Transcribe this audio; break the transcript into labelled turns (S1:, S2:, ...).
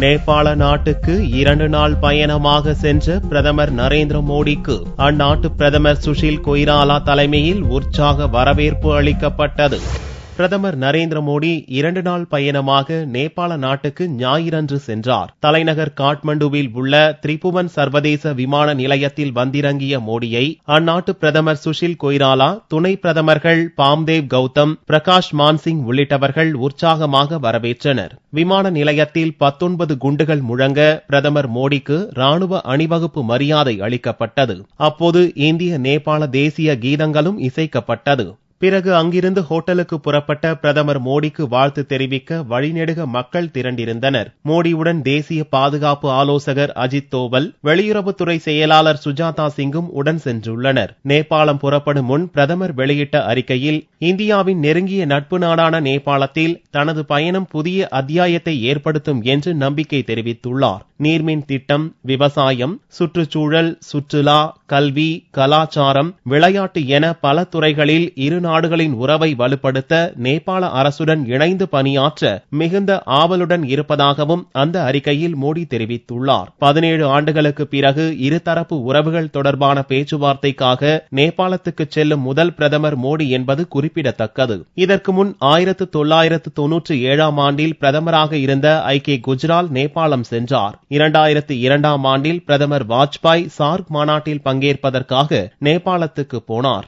S1: நேபாள நாட்டுக்கு 2 நாள் பயணமாக சென்ற பிரதமர் நரேந்திர மோடிக்கு அந்நாட்டு பிரதமர் சுஷில் கொய்ராலா தலைமையில் உற்சாக வரவேற்பு அளிக்கப்பட்டது. பிரதமர் நரேந்திர மோடி 2 நாள் பயணமாக நேபாள நாட்டுக்கு ஞாயிறன்று சென்றார். தலைநகர் காட்மண்டுவில் உள்ள திரிபுவன் சர்வதேச விமான நிலையத்தில் வந்திறங்கிய மோடியை அந்நாட்டு பிரதமர் சுஷில் கொய்ராலா, துணை பிரதமர்கள் பாம்தேவ் கௌதம், பிரகாஷ் மான்சிங் உள்ளிட்டவர்கள் உற்சாகமாக வரவேற்றனர். விமான நிலையத்தில் 19 குண்டுகள் முழங்க பிரதமர் மோடிக்கு ராணுவ அணிவகுப்பு மரியாதை அளிக்கப்பட்டது. அப்போது இந்திய நேபாள தேசிய கீதங்களும் இசைக்கப்பட்டது. பிறகு அங்கிருந்து ஹோட்டலுக்கு புறப்பட்ட பிரதமர் மோடிக்கு வாழ்த்து தெரிவிக்க வழிநெடுக மக்கள் திரண்டிருந்தனர். மோடியுடன் தேசிய பாதுகாப்பு ஆலோசகர் அஜித் தோவல், வெளியுறவுத்துறை செயலாளர் சுஜாதா சிங்கும் உடன் சென்றுள்ளனர். நேபாளம் புறப்படும் முன் பிரதமர் வெளியிட்ட அறிக்கையில், இந்தியாவின் நெருங்கிய நட்பு நாடான நேபாளத்தில் தனது பயணம் புதிய அத்தியாயத்தை ஏற்படுத்தும் என்று நம்பிக்கை தெரிவித்துள்ளார். நீர்மின் திட்டம், விவசாயம், சுற்றுச்சூழல், சுற்றுலா, கல்வி, கலாச்சாரம், விளையாட்டு என பல துறைகளில் இரு நாடுகளின் உறவை வலுப்படுத்த நேபாள அரசுடன் இணைந்து பணியாற்ற மிகுந்த ஆவலுடன் இருப்பதாகவும் அந்த அறிக்கையில் மோடி தெரிவித்துள்ளார். 17 ஆண்டுகளுக்கு பிறகு இருதரப்பு உறவுகள் தொடர்பான பேச்சுவார்த்தைக்காக நேபாளத்துக்கு செல்லும் முதல் பிரதமர் மோடி என்பது குறிப்பிடத்தக்கது. இதற்கு முன் 1997ஆம் ஆண்டில் பிரதமராக இருந்த ஐகே குஜ்ரால் நேபாளம் சென்றார். 2002ஆம் ஆண்டில் பிரதமர் வாஜ்பாய் சார்க் மாநாட்டில் பங்கேற்பதற்காக நேபாளத்துக்கு போனார்.